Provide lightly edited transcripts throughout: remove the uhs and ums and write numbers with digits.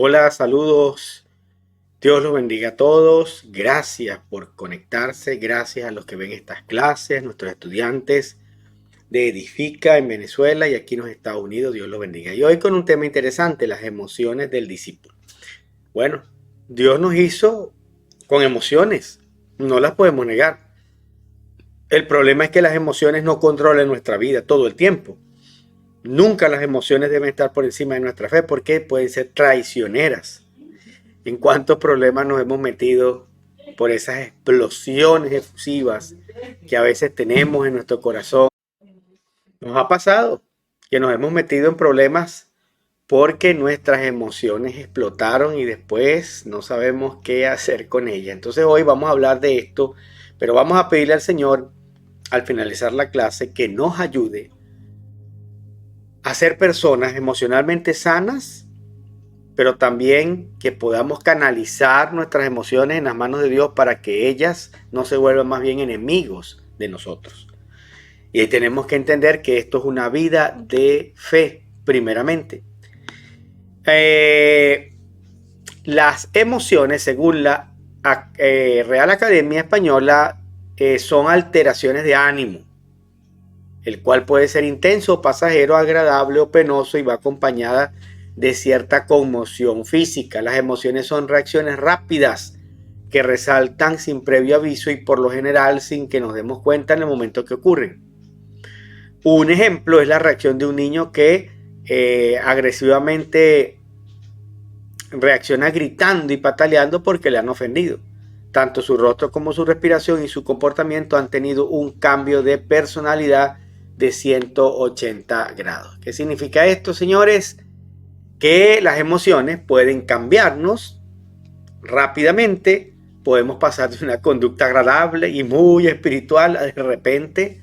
Hola, saludos. Dios los bendiga a todos. Gracias por conectarse. Gracias a los que ven estas clases, nuestros estudiantes de Edifica en Venezuela y aquí en los Estados Unidos. Dios los bendiga. Y hoy con un tema interesante, las emociones del discípulo. Bueno, Dios nos hizo con emociones. No las podemos negar. El problema es que las emociones no controlan nuestra vida todo el tiempo. Nunca las emociones deben estar por encima de nuestra fe porque pueden ser traicioneras. En cuántos problemas nos hemos metido por esas explosiones efusivas que a veces tenemos en nuestro corazón. Nos ha pasado que nos hemos metido en problemas porque nuestras emociones explotaron y después no sabemos qué hacer con ellas. Entonces hoy vamos a hablar de esto, pero vamos a pedirle al Señor al finalizar la clase que nos ayude a ser personas emocionalmente sanas, pero también que podamos canalizar nuestras emociones en las manos de Dios para que ellas no se vuelvan más bien enemigos de nosotros. Y ahí tenemos que entender que esto es una vida de fe, primeramente. Las emociones, según la Real Academia Española, son alteraciones de ánimo, el cual puede ser intenso, pasajero, agradable o penoso y va acompañada de cierta conmoción física. Las emociones son reacciones rápidas que resaltan sin previo aviso y por lo general sin que nos demos cuenta en el momento que ocurren. Un ejemplo es la reacción de un niño que agresivamente reacciona gritando y pataleando porque le han ofendido. Tanto su rostro como su respiración y su comportamiento han tenido un cambio de personalidad de 180 grados. ¿Qué significa esto, señores? Que las emociones pueden cambiarnos rápidamente. Podemos pasar de una conducta agradable y muy espiritual a de repente,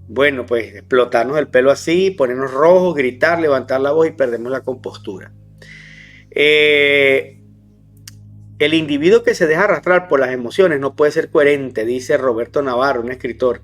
bueno, pues explotarnos el pelo así, ponernos rojos, gritar, levantar la voz y perdemos la compostura. El individuo que se deja arrastrar por las emociones no puede ser coherente, dice Roberto Navarro, un escritor.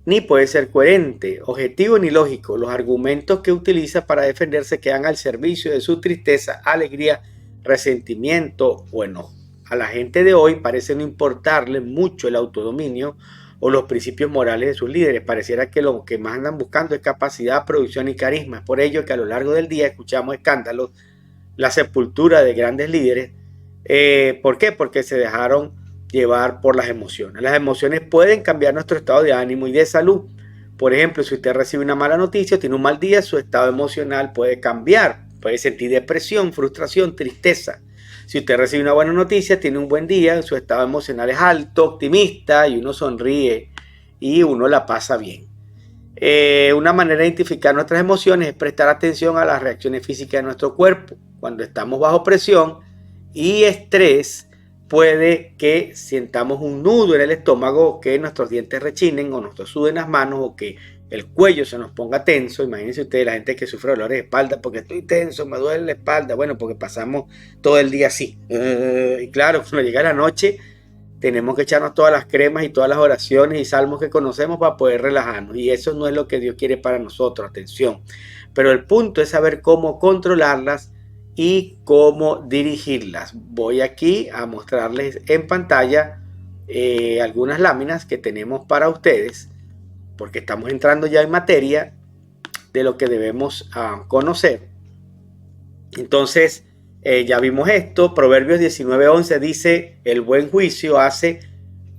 Ni puede ser coherente, objetivo ni lógico. Los argumentos que utiliza para defenderse quedan al servicio de su tristeza, alegría, resentimiento o enojo. A la gente de hoy parece no importarle mucho el autodominio o los principios morales de sus líderes. Pareciera que lo que más andan buscando es capacidad, producción y carisma. Es por ello que a lo largo del día escuchamos escándalos, la sepultura de grandes líderes. ¿Por qué? Porque se dejaron llevar por las emociones. Las emociones pueden cambiar nuestro estado de ánimo y de salud. Por ejemplo, si usted recibe una mala noticia, tiene un mal día, su estado emocional puede cambiar. Puede sentir depresión, frustración, tristeza. Si usted recibe una buena noticia, tiene un buen día, su estado emocional es alto, optimista y uno sonríe y uno la pasa bien. Una manera de identificar nuestras emociones es prestar atención a las reacciones físicas de nuestro cuerpo. Cuando estamos bajo presión y estrés, puede que sintamos un nudo en el estómago, que nuestros dientes rechinen o nos suden las manos o que el cuello se nos ponga tenso. Imagínense ustedes la gente que sufre dolores de espalda porque estoy tenso, me duele la espalda. Bueno, porque pasamos todo el día así. Y claro, cuando llega la noche tenemos que echarnos todas las cremas y todas las oraciones y salmos que conocemos para poder relajarnos. Y eso no es lo que Dios quiere para nosotros, atención. Pero el punto es saber cómo controlarlas y cómo dirigirlas. Voy aquí a mostrarles en pantalla algunas láminas que tenemos para ustedes, porque estamos entrando ya en materia de lo que debemos conocer. Entonces, ya vimos esto. Proverbios 19:11 dice: el buen juicio hace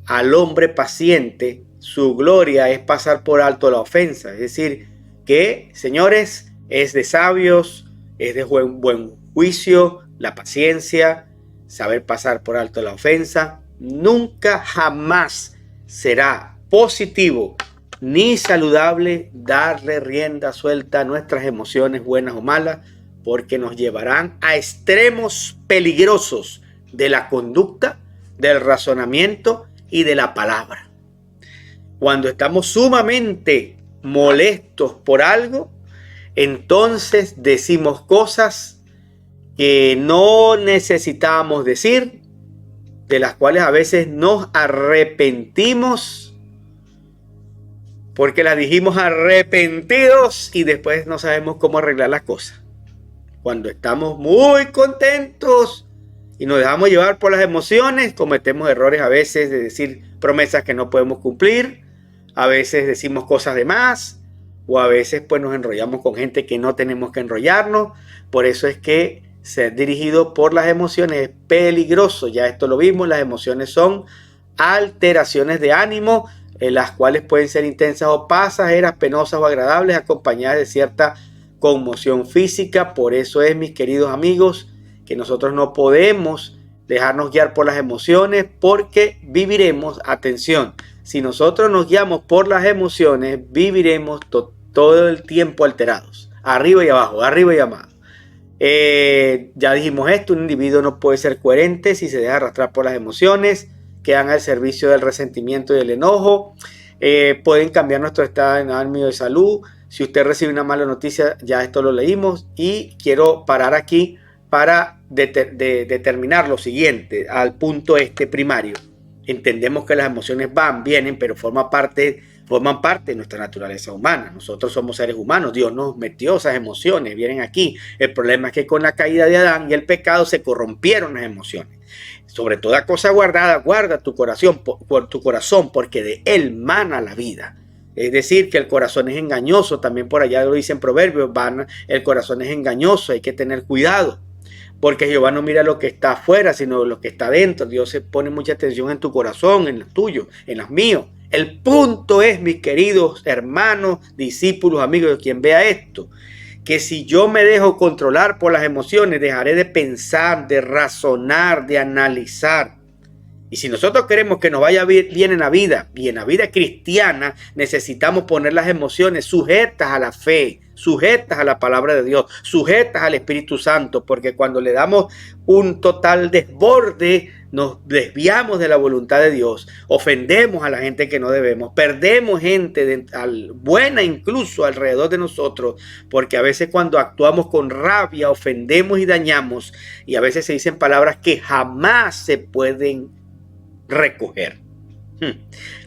al hombre paciente, su gloria es pasar por alto la ofensa. Es decir, que, señores, es de sabios, es de buen juicio, la paciencia, saber pasar por alto la ofensa. Nunca jamás será positivo ni saludable darle rienda suelta a nuestras emociones buenas o malas, porque nos llevarán a extremos peligrosos de la conducta, del razonamiento y de la palabra. Cuando estamos sumamente molestos por algo, entonces decimos cosas que no necesitábamos decir, de las cuales a veces nos arrepentimos, porque las dijimos arrepentidos y después no sabemos cómo arreglar las cosas. Cuando estamos muy contentos y nos dejamos llevar por las emociones, cometemos errores a veces de decir promesas que no podemos cumplir, a veces decimos cosas de más, o a veces pues nos enrollamos con gente que no tenemos que enrollarnos. Por eso es que ser dirigido por las emociones es peligroso. Ya esto lo vimos, las emociones son alteraciones de ánimo, las cuales pueden ser intensas o pasajeras, penosas o agradables, acompañadas de cierta conmoción física. Por eso es, mis queridos amigos, que nosotros no podemos dejarnos guiar por las emociones, porque viviremos, atención, si nosotros nos guiamos por las emociones, viviremos todo el tiempo alterados, arriba y abajo, arriba y abajo. Ya dijimos esto, un individuo no puede ser coherente si se deja arrastrar por las emociones, quedan al servicio del resentimiento y del enojo. Pueden cambiar nuestro estado de ánimo y de salud. Si usted recibe una mala noticia, ya esto lo leímos, y quiero parar aquí para determinar lo siguiente, al punto primario. Entendemos que las emociones van, vienen, pero forman parte de nuestra naturaleza humana. Nosotros somos seres humanos, Dios nos metió esas emociones, vienen aquí. El problema es que con la caída de Adán y el pecado se corrompieron las emociones. Sobre toda cosa guardada, guarda tu corazón, porque de él mana la vida. Es decir, que el corazón es engañoso, también por allá lo dicen Proverbios, el corazón es engañoso, hay que tener cuidado. Porque Jehová no mira lo que está afuera, sino lo que está dentro. Dios se pone mucha atención en tu corazón, en los tuyos, en los míos. El punto es, mis queridos hermanos, discípulos, amigos, de quien vea esto, que si yo me dejo controlar por las emociones, dejaré de pensar, de razonar, de analizar. Y si nosotros queremos que nos vaya bien en la vida, y en la vida cristiana, necesitamos poner las emociones sujetas a la fe, sujetas a la palabra de Dios, sujetas al Espíritu Santo, porque cuando le damos un total desborde, nos desviamos de la voluntad de Dios, ofendemos a la gente que no debemos, perdemos gente buena incluso alrededor de nosotros, porque a veces cuando actuamos con rabia, ofendemos y dañamos, y a veces se dicen palabras que jamás se pueden recoger.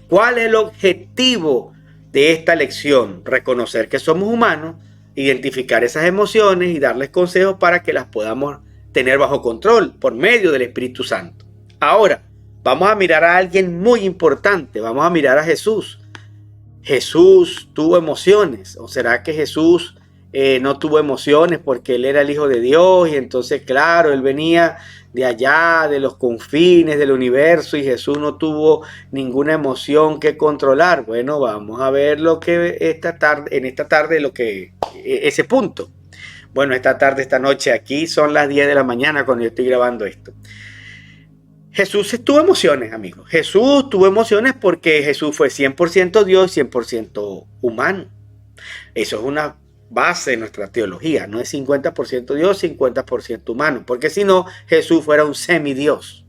¿Cuál es el objetivo de esta lección? Reconocer que somos humanos, identificar esas emociones y darles consejos para que las podamos tener bajo control por medio del Espíritu Santo. Ahora, vamos a mirar a alguien muy importante. Vamos a mirar a Jesús. ¿Jesús tuvo emociones? ¿O será que Jesús no tuvo emociones porque él era el Hijo de Dios? Y entonces, claro, él venía de allá, de los confines del universo, y Jesús no tuvo ninguna emoción que controlar. Bueno, vamos a ver en esta tarde, ese punto. Bueno, esta noche, aquí son las 10 de la mañana cuando yo estoy grabando esto. Jesús tuvo emociones, amigos. Jesús tuvo emociones porque Jesús fue 100% Dios, 100% humano. Eso es una base de nuestra teología. No es 50% Dios, 50% humano. Porque si no, Jesús fuera un semidios.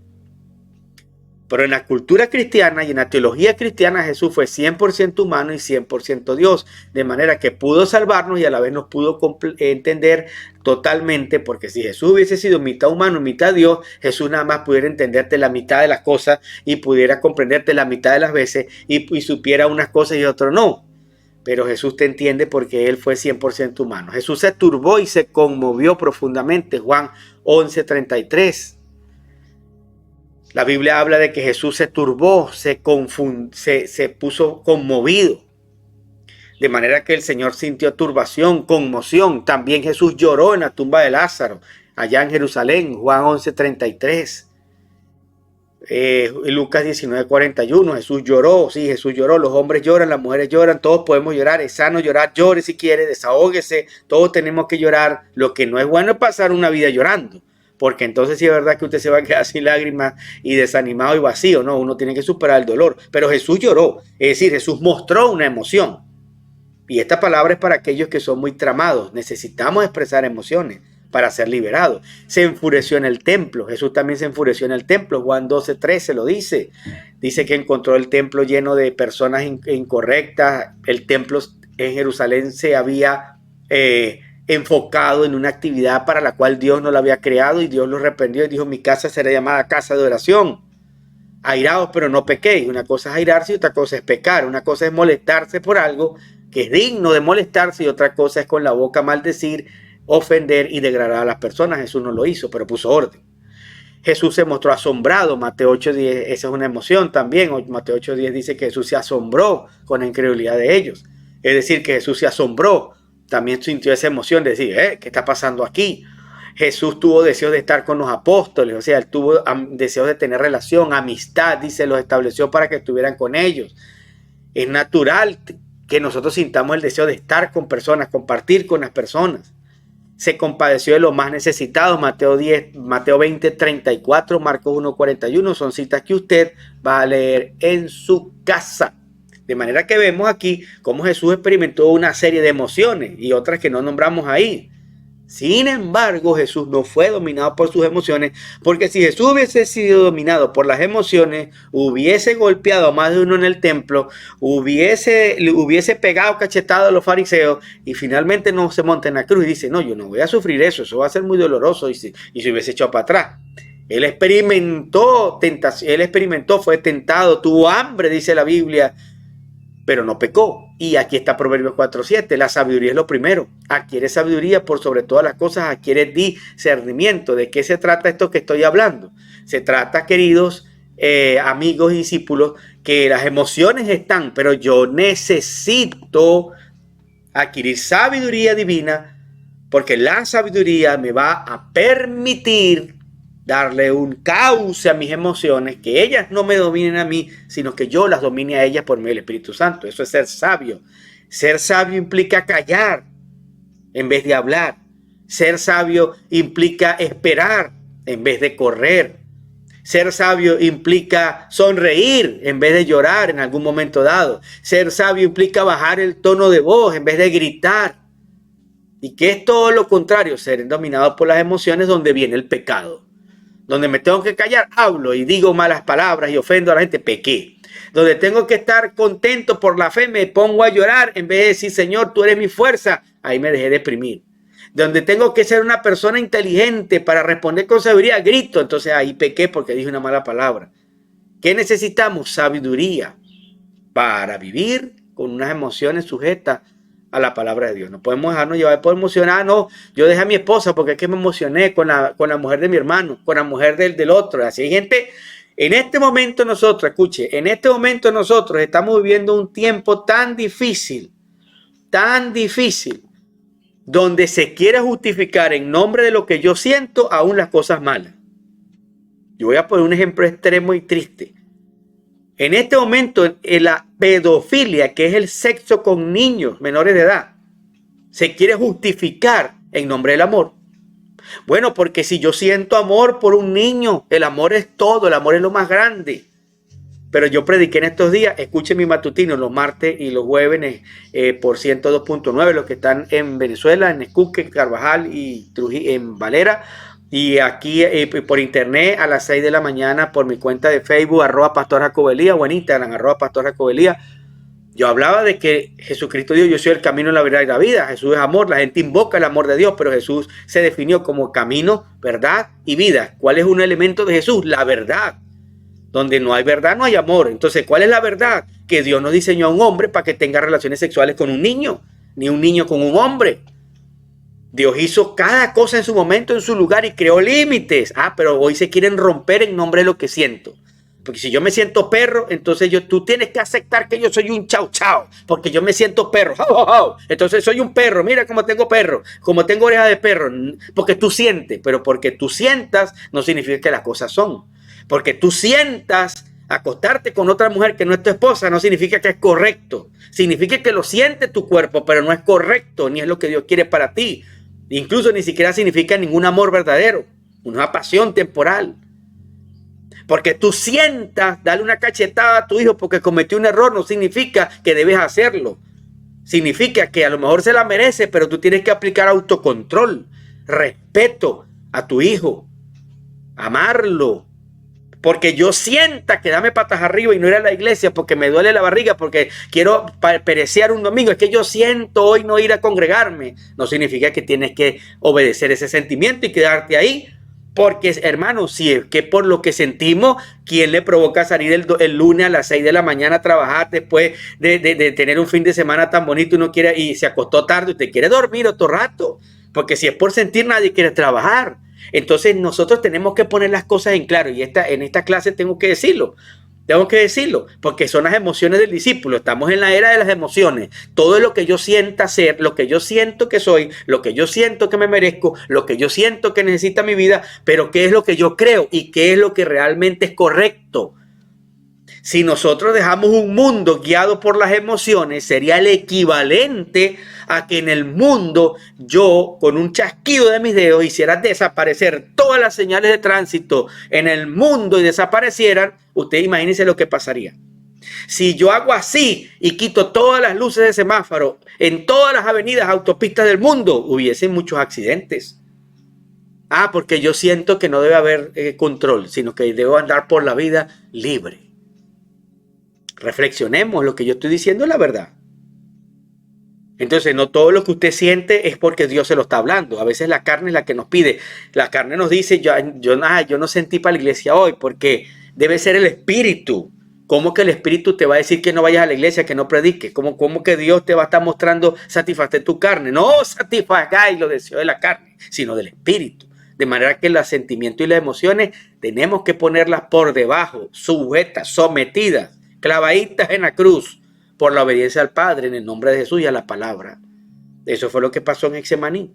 Pero en la cultura cristiana y en la teología cristiana, Jesús fue 100% humano y 100% Dios. De manera que pudo salvarnos y a la vez nos pudo entender totalmente. Porque si Jesús hubiese sido mitad humano y mitad Dios, Jesús nada más pudiera entenderte la mitad de las cosas y pudiera comprenderte la mitad de las veces y supiera unas cosas y otras no. Pero Jesús te entiende porque él fue 100% humano. Jesús se turbó y se conmovió profundamente. Juan 11:33. La Biblia habla de que Jesús se turbó, se puso conmovido. De manera que el Señor sintió turbación, conmoción. También Jesús lloró en la tumba de Lázaro, allá en Jerusalén, Juan 11:33. Lucas 19:41, Jesús lloró, sí, Jesús lloró, los hombres lloran, las mujeres lloran, todos podemos llorar, es sano llorar, llore si quiere, desahóguese, todos tenemos que llorar. Lo que no es bueno es pasar una vida llorando, porque entonces sí es verdad que usted se va a quedar sin lágrimas y desanimado y vacío, no, uno tiene que superar el dolor. Pero Jesús lloró, es decir, Jesús mostró una emoción. Y esta palabra es para aquellos que son muy tramados. Necesitamos expresar emociones para ser liberados. Se enfureció en el templo. Jesús también se enfureció en el templo. Juan 12:13 lo dice. Dice que encontró el templo lleno de personas incorrectas. El templo en Jerusalén se había enfocado en una actividad para la cual Dios no la había creado, y Dios lo reprendió y dijo: mi casa será llamada casa de oración. Airaos, pero no pequéis. Una cosa es airarse y otra cosa es pecar. Una cosa es molestarse por algo que es digno de molestarse y otra cosa es con la boca maldecir ofender y degradar a las personas. Jesús no lo hizo, pero puso orden. Jesús se mostró asombrado, Mateo 8:10, esa es una emoción también. Mateo 8:10 dice que Jesús se asombró con la incredulidad de ellos. Es decir, que Jesús se asombró, también sintió esa emoción de decir, ¿qué está pasando aquí? Jesús tuvo deseos de estar con los apóstoles, o sea, él tuvo deseos de tener relación, amistad, dice, los estableció para que estuvieran con ellos. Es natural que nosotros sintamos el deseo de estar con personas, compartir con las personas. Se compadeció de los más necesitados, Mateo 20:34, Marcos 1:41, son citas que usted va a leer en su casa. De manera que vemos aquí cómo Jesús experimentó una serie de emociones y otras que no nombramos ahí. Sin embargo, Jesús no fue dominado por sus emociones, porque si Jesús hubiese sido dominado por las emociones, hubiese golpeado a más de uno en el templo, le hubiese pegado cachetado a los fariseos y finalmente no se monta en la cruz y dice, no, yo no voy a sufrir eso va a ser muy doloroso y se hubiese echado para atrás. Él experimentó tentación, fue tentado, tuvo hambre, dice la Biblia, pero no pecó. Y aquí está Proverbios 4:7, la sabiduría es lo primero. Adquiere sabiduría por sobre todas las cosas, adquiere discernimiento. ¿De qué se trata esto que estoy hablando? Se trata, queridos amigos y discípulos, que las emociones están, pero yo necesito adquirir sabiduría divina, porque la sabiduría me va a permitir darle un cauce a mis emociones, que ellas no me dominen a mí, sino que yo las domine a ellas por medio del Espíritu Santo. Eso es ser sabio. Ser sabio implica callar en vez de hablar. Ser sabio implica esperar en vez de correr. Ser sabio implica sonreír en vez de llorar en algún momento dado. Ser sabio implica bajar el tono de voz en vez de gritar. Y que es todo lo contrario, ser dominado por las emociones, donde viene el pecado. Donde me tengo que callar, hablo y digo malas palabras y ofendo a la gente, pequé. Donde tengo que estar contento por la fe, me pongo a llorar en vez de decir, Señor, tú eres mi fuerza, ahí me dejé deprimir. Donde tengo que ser una persona inteligente para responder con sabiduría, grito, entonces ahí pequé porque dije una mala palabra. ¿Qué necesitamos? Sabiduría para vivir con unas emociones sujetas a la palabra de Dios. No podemos dejarnos llevar por emocionar. No, yo dejé a mi esposa porque es que me emocioné con la mujer de mi hermano, con la mujer del otro. Así hay gente, en este momento nosotros, escuche, en este momento nosotros estamos viviendo un tiempo tan difícil, donde se quiere justificar en nombre de lo que yo siento aún las cosas malas. Yo voy a poner un ejemplo extremo y triste. En este momento, en la pedofilia, que es el sexo con niños menores de edad, se quiere justificar en nombre del amor. Bueno, porque si yo siento amor por un niño, el amor es todo, el amor es lo más grande. Pero yo prediqué en estos días, escuchen mi matutino los martes y los jueves por 102.9, los que están en Venezuela, en Escuque, Carvajal y Trujillo, en Valera. Y aquí por internet a las 6 de la mañana por mi cuenta de Facebook, @pastorjacobelía, o en Instagram, @pastorjacobelía. Yo hablaba de que Jesucristo dijo, yo soy el camino, la verdad y la vida. Jesús es amor, la gente invoca el amor de Dios, pero Jesús se definió como camino, verdad y vida. ¿Cuál es un elemento de Jesús? La verdad. Donde no hay verdad, no hay amor. Entonces, ¿cuál es la verdad? Que Dios no diseñó a un hombre para que tenga relaciones sexuales con un niño, ni un niño con un hombre. Dios hizo cada cosa en su momento, en su lugar, y creó límites. Pero hoy se quieren romper en nombre de lo que siento. Porque si yo me siento perro, entonces tú tienes que aceptar que yo soy un chau chau. Porque yo me siento perro. Entonces soy un perro. Mira cómo tengo perro. Como tengo oreja de perro. Porque tú sientes. Pero porque tú sientas no significa que las cosas son. Porque tú sientas acostarte con otra mujer que no es tu esposa no significa que es correcto. Significa que lo siente tu cuerpo, pero no es correcto. Ni es lo que Dios quiere para ti. Incluso ni siquiera significa ningún amor verdadero, una pasión temporal. Porque tú sientas darle una cachetada a tu hijo porque cometió un error no significa que debes hacerlo. Significa que a lo mejor se la merece, pero tú tienes que aplicar autocontrol, respeto a tu hijo, amarlo. Porque yo sienta que dame patas arriba y no ir a la iglesia porque me duele la barriga, porque quiero perecear un domingo. Es que yo siento hoy no ir a congregarme. No significa que tienes que obedecer ese sentimiento y quedarte ahí. Porque, hermano, si es que por lo que sentimos, ¿quién le provoca salir el lunes a las 6 de la mañana a trabajar después de tener un fin de semana tan bonito y no quiere, y se acostó tarde y te quiere dormir otro rato? Porque si es por sentir, nadie quiere trabajar. Entonces nosotros tenemos que poner las cosas en claro. Y en esta clase tengo que decirlo. Tengo que decirlo, porque son las emociones del discípulo. Estamos en la era de las emociones. Todo lo que yo sienta ser, lo que yo siento que soy, lo que yo siento que me merezco, lo que yo siento que necesita mi vida, pero qué es lo que yo creo y qué es lo que realmente es correcto. Si nosotros dejamos un mundo guiado por las emociones, sería el equivalente a que en el mundo yo, con un chasquido de mis dedos, hiciera desaparecer todas las señales de tránsito en el mundo y desaparecieran. Usted imagínese lo que pasaría. Si yo hago así y quito todas las luces de semáforo en todas las avenidas, autopistas del mundo, hubiesen muchos accidentes. Porque yo siento que no debe haber control, sino que debo andar por la vida libre. Reflexionemos, lo que yo estoy diciendo es la verdad. Entonces, no todo lo que usted siente es porque Dios se lo está hablando. A veces la carne es la que nos pide. La carne nos dice, yo no sentí para la iglesia hoy, porque debe ser el Espíritu. ¿Cómo que el Espíritu te va a decir que no vayas a la iglesia, que no prediques? ¿Cómo que Dios te va a estar mostrando satisfacer tu carne? No satisfagáis los deseos de la carne, sino del Espíritu. De manera que los sentimientos y las emociones tenemos que ponerlas por debajo, sujetas, sometidas, clavaditas en la cruz por la obediencia al Padre en el nombre de Jesús y a la palabra. Eso fue lo que pasó en Getsemaní.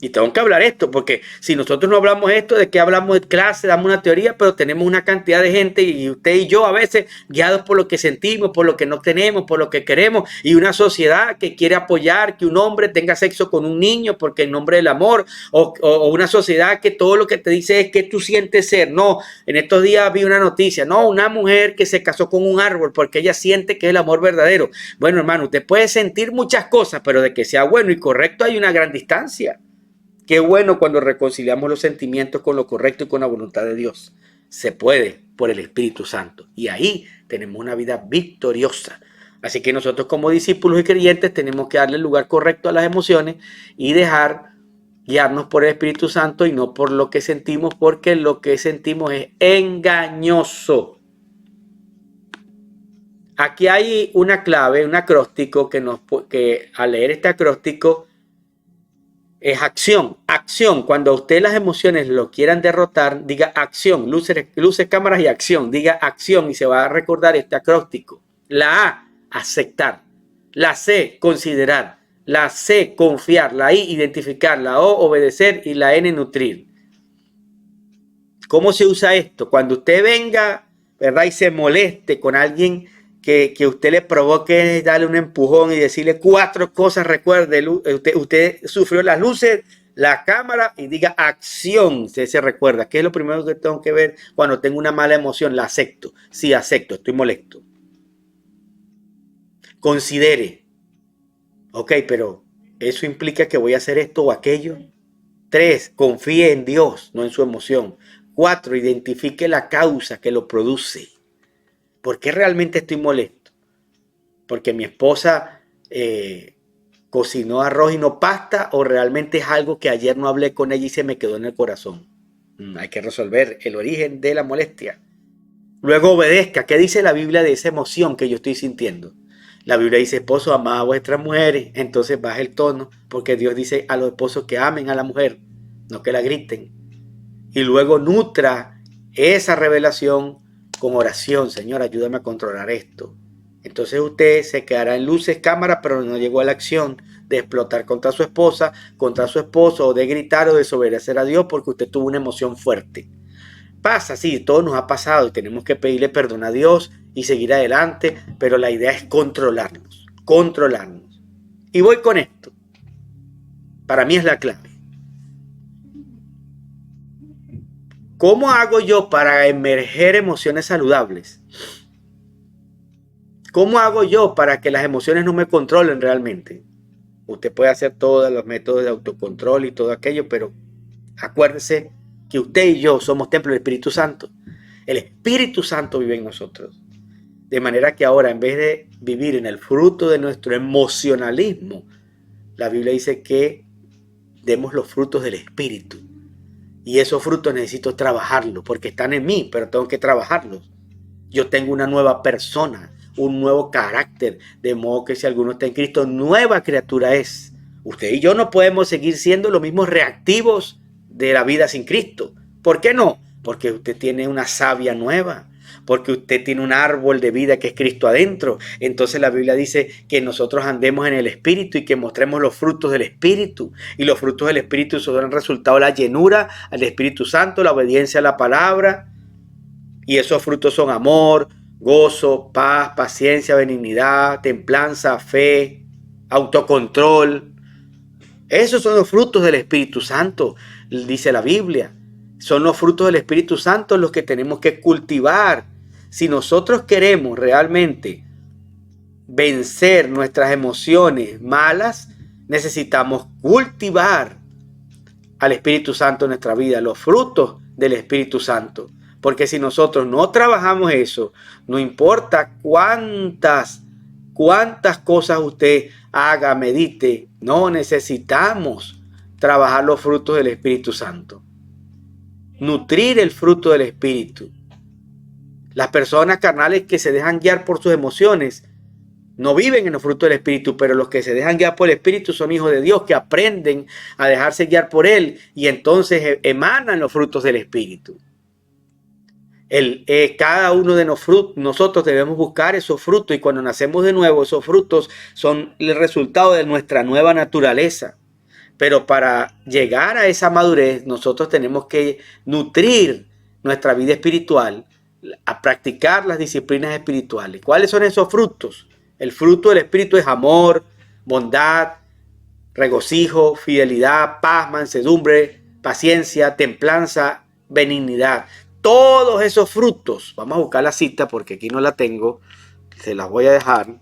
Y tengo que hablar esto, porque si nosotros no hablamos esto, ¿de qué hablamos de clase? Damos una teoría, pero tenemos una cantidad de gente, y usted y yo a veces, guiados por lo que sentimos, por lo que no tenemos, por lo que queremos, y una sociedad que quiere apoyar que un hombre tenga sexo con un niño porque en nombre del amor, o una sociedad que todo lo que te dice es que tú sientes ser. No, en estos días vi una noticia, no, una mujer que se casó con un árbol porque ella siente que es el amor verdadero. Bueno, hermano, usted puede sentir muchas cosas, pero de que sea bueno y correcto hay una gran distancia. Qué bueno cuando reconciliamos los sentimientos con lo correcto y con la voluntad de Dios. Se puede por el Espíritu Santo. Y ahí tenemos una vida victoriosa. Así que nosotros como discípulos y creyentes tenemos que darle el lugar correcto a las emociones y dejar guiarnos por el Espíritu Santo y no por lo que sentimos, porque lo que sentimos es engañoso. Aquí hay una clave, un acróstico que al leer este acróstico es acción. Acción. Cuando a usted las emociones lo quieran derrotar, diga acción. Luces, cámaras y acción. Diga acción y se va a recordar este acróstico. La A, aceptar. La C, considerar. La C, confiar. La I, identificar. La O, obedecer. Y la N, nutrir. ¿Cómo se usa esto? Cuando usted venga, ¿verdad?, y se moleste con alguien que usted le provoque, darle un empujón y decirle 4 cosas. Recuerde, usted sufrió las luces, la cámara, y diga acción. Usted se recuerda. ¿Qué es lo primero que tengo que ver cuando tengo una mala emoción? La acepto. Sí, acepto, estoy molesto. Considere. Ok, pero eso implica que voy a hacer esto o aquello. 3, confíe en Dios, no en su emoción. 4, identifique la causa que lo produce. ¿Por qué realmente estoy molesto? ¿Porque mi esposa cocinó arroz y no pasta? ¿O realmente es algo que ayer no hablé con ella y se me quedó en el corazón? Hay que resolver el origen de la molestia. Luego obedezca. ¿Qué dice la Biblia de esa emoción que yo estoy sintiendo? La Biblia dice, esposo, amad a vuestras mujeres. Entonces baja el tono, porque Dios dice a los esposos que amen a la mujer, no que la griten. Y luego nutra esa revelación con oración. Señor, ayúdame a controlar esto. Entonces usted se quedará en luces, cámara, pero no llegó a la acción de explotar contra su esposa, contra su esposo, o de gritar o desobedecer a Dios porque usted tuvo una emoción fuerte. Pasa, sí, todo nos ha pasado y tenemos que pedirle perdón a Dios y seguir adelante, pero la idea es controlarnos. Y voy con esto. Para mí es la clave. ¿Cómo hago yo para emerger emociones saludables? ¿Cómo hago yo para que las emociones no me controlen realmente? Usted puede hacer todos los métodos de autocontrol y todo aquello, pero acuérdese que usted y yo somos templo del Espíritu Santo. El Espíritu Santo vive en nosotros. De manera que ahora, en vez de vivir en el fruto de nuestro emocionalismo, la Biblia dice que demos los frutos del Espíritu. Y esos frutos necesito trabajarlos, porque están en mí, pero tengo que trabajarlos. Yo tengo una nueva persona, un nuevo carácter, de modo que si alguno está en Cristo, nueva criatura es. Usted y yo no podemos seguir siendo los mismos reactivos de la vida sin Cristo. ¿Por qué no? Porque usted tiene una savia nueva, porque usted tiene un árbol de vida que es Cristo adentro. Entonces la Biblia dice que nosotros andemos en el Espíritu y que mostremos los frutos del Espíritu. Y los frutos del Espíritu son el resultado de la llenura al Espíritu Santo, la obediencia a la palabra. Y esos frutos son amor, gozo, paz, paciencia, benignidad, templanza, fe, autocontrol. Esos son los frutos del Espíritu Santo, dice la Biblia. Son los frutos del Espíritu Santo los que tenemos que cultivar. Si nosotros queremos realmente vencer nuestras emociones malas, necesitamos cultivar al Espíritu Santo en nuestra vida, los frutos del Espíritu Santo. Porque si nosotros no trabajamos eso, no importa cuántas cosas usted haga, medite, no necesitamos trabajar los frutos del Espíritu Santo. Nutrir el fruto del Espíritu. Las personas carnales que se dejan guiar por sus emociones no viven en los frutos del Espíritu, pero los que se dejan guiar por el Espíritu son hijos de Dios que aprenden a dejarse guiar por Él y entonces emanan los frutos del Espíritu. Cada uno de nosotros debemos buscar esos frutos y cuando nacemos de nuevo, esos frutos son el resultado de nuestra nueva naturaleza. Pero para llegar a esa madurez, nosotros tenemos que nutrir nuestra vida espiritual, a practicar las disciplinas espirituales. ¿Cuáles son esos frutos? El fruto del Espíritu es amor, bondad, regocijo, fidelidad, paz, mansedumbre, paciencia, templanza, benignidad. Todos esos frutos, vamos a buscar la cita porque aquí no la tengo, se las voy a dejar.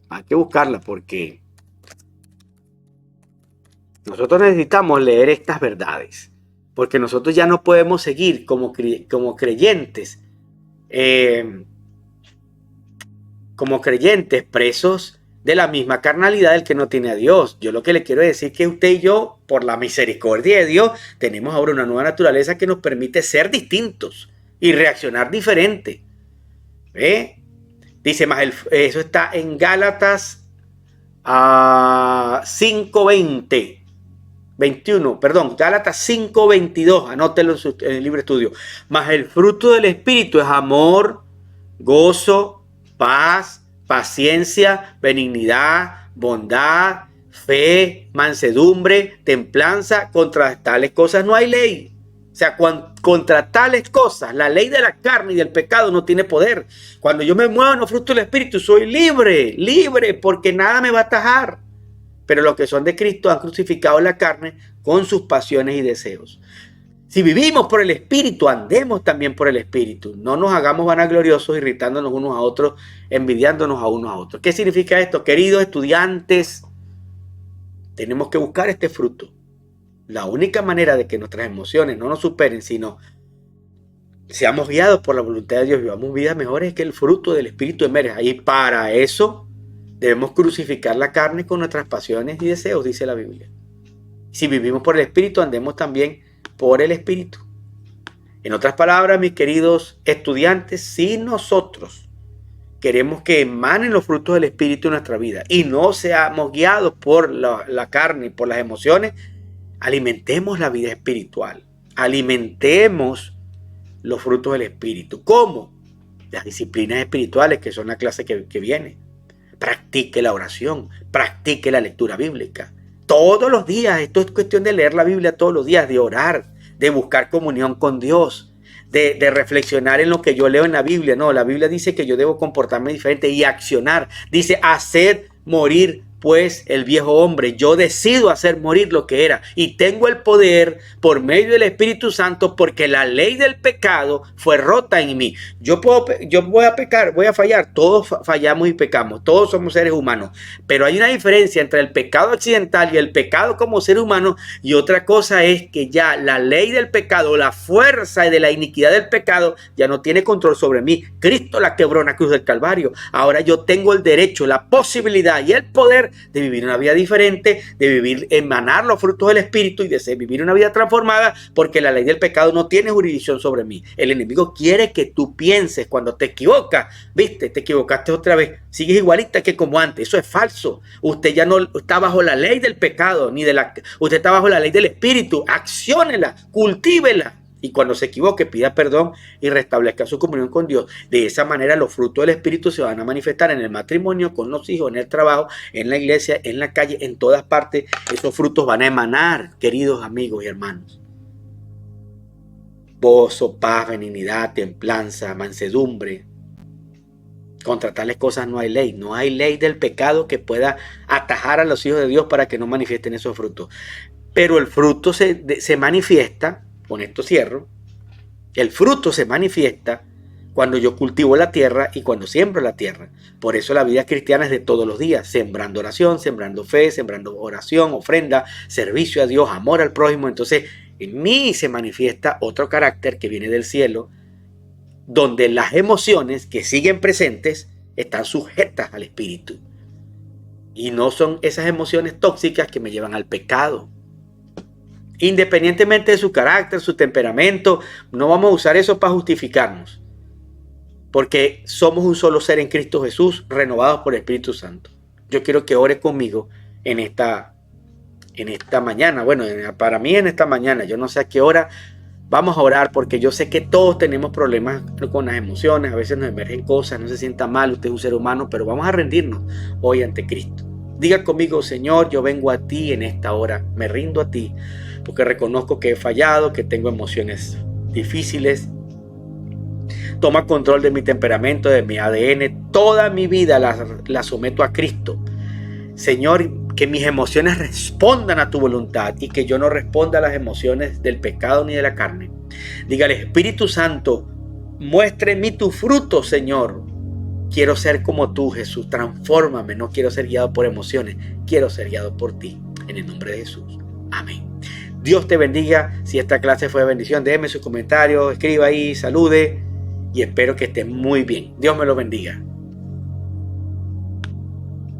Hay que buscarla porque nosotros necesitamos leer estas verdades, porque nosotros ya no podemos seguir como creyentes, presos de la misma carnalidad del que no tiene a Dios. Yo lo que le quiero decir es que usted y yo, por la misericordia de Dios, tenemos ahora una nueva naturaleza que nos permite ser distintos y reaccionar diferente. Dice más, eso está en Gálatas 5:20. 21, perdón, Gálatas 5:22, anótelo en el libre estudio. Mas el fruto del Espíritu es amor, gozo, paz, paciencia, benignidad, bondad, fe, mansedumbre, templanza. Contra tales cosas no hay ley. O sea, contra tales cosas, la ley de la carne y del pecado no tiene poder. Cuando yo me muevo en los frutos del Espíritu, soy libre, porque nada me va a atajar. Pero los que son de Cristo han crucificado la carne con sus pasiones y deseos. Si vivimos por el Espíritu, andemos también por el Espíritu. No nos hagamos vanagloriosos, irritándonos unos a otros, envidiándonos a unos a otros. ¿Qué significa esto? Queridos estudiantes, tenemos que buscar este fruto. La única manera de que nuestras emociones no nos superen, sino seamos guiados por la voluntad de Dios, vivamos vidas mejores, es que el fruto del Espíritu emerja. Y para eso debemos crucificar la carne con nuestras pasiones y deseos, dice la Biblia. Si vivimos por el Espíritu, andemos también por el Espíritu. En otras palabras, mis queridos estudiantes, si nosotros queremos que emanen los frutos del Espíritu en nuestra vida y no seamos guiados por la carne y por las emociones, alimentemos la vida espiritual. Alimentemos los frutos del Espíritu. ¿Cómo? Las disciplinas espirituales, que son la clase que viene. Practique la oración, practique la lectura bíblica. Todos los días, esto es cuestión de leer la Biblia todos los días, de orar, de buscar comunión con Dios, de reflexionar en lo que yo leo en la Biblia. No, la Biblia dice que yo debo comportarme diferente y accionar. Dice, haced morir pues el viejo hombre. Yo decido hacer morir lo que era y tengo el poder por medio del Espíritu Santo porque la ley del pecado fue rota en mí. Yo voy a pecar, voy a fallar. Todos fallamos y pecamos. Todos somos seres humanos. Pero hay una diferencia entre el pecado accidental y el pecado como ser humano. Y otra cosa es que ya la ley del pecado, la fuerza de la iniquidad del pecado ya no tiene control sobre mí. Cristo la quebró en la cruz del Calvario. Ahora yo tengo el derecho, la posibilidad y el poder de vivir una vida diferente, de vivir, emanar los frutos del Espíritu y de vivir una vida transformada, porque la ley del pecado no tiene jurisdicción sobre mí. El enemigo quiere que tú pienses cuando te equivocas, viste, te equivocaste otra vez, sigues igualita que como antes. Eso es falso. Usted ya no está bajo la ley del pecado, usted está bajo la ley del Espíritu. Acciónela, cultívela. Y cuando se equivoque, pida perdón y restablezca su comunión con Dios. De esa manera los frutos del Espíritu se van a manifestar en el matrimonio, con los hijos, en el trabajo, en la iglesia, en la calle, en todas partes. Esos frutos van a emanar, queridos amigos y hermanos. Gozo, paz, benignidad, templanza, mansedumbre. Contra tales cosas no hay ley. No hay ley del pecado que pueda atajar a los hijos de Dios para que no manifiesten esos frutos. Pero el fruto se manifiesta. Con esto cierro. El fruto se manifiesta cuando yo cultivo la tierra y cuando siembro la tierra. Por eso la vida cristiana es de todos los días, sembrando oración, sembrando fe, sembrando oración, ofrenda, servicio a Dios, amor al prójimo. Entonces en mí se manifiesta otro carácter que viene del cielo, donde las emociones que siguen presentes están sujetas al Espíritu. Y no son esas emociones tóxicas que me llevan al pecado. Independientemente de su carácter, su temperamento, no vamos a usar eso para justificarnos. Porque somos un solo ser en Cristo Jesús, renovados por el Espíritu Santo. Yo quiero que ore conmigo en esta mañana. Bueno, para mí en esta mañana, yo no sé a qué hora vamos a orar, porque yo sé que todos tenemos problemas con las emociones. A veces nos emergen cosas, no se sienta mal, usted es un ser humano, pero vamos a rendirnos hoy ante Cristo. Diga conmigo: Señor, yo vengo a ti en esta hora, me rindo a ti, porque reconozco que he fallado, que tengo emociones difíciles. Toma control de mi temperamento, de mi ADN. Toda mi vida la someto a Cristo. Señor, que mis emociones respondan a tu voluntad y que yo no responda a las emociones del pecado ni de la carne. Dígale: Espíritu Santo, muestre en mí tu fruto, Señor. Quiero ser como tú, Jesús. Transfórmame. No quiero ser guiado por emociones. Quiero ser guiado por ti. En el nombre de Jesús. Amén. Dios te bendiga. Si esta clase fue de bendición, déjeme su comentario, escriba ahí, salude y espero que esté muy bien. Dios me lo bendiga.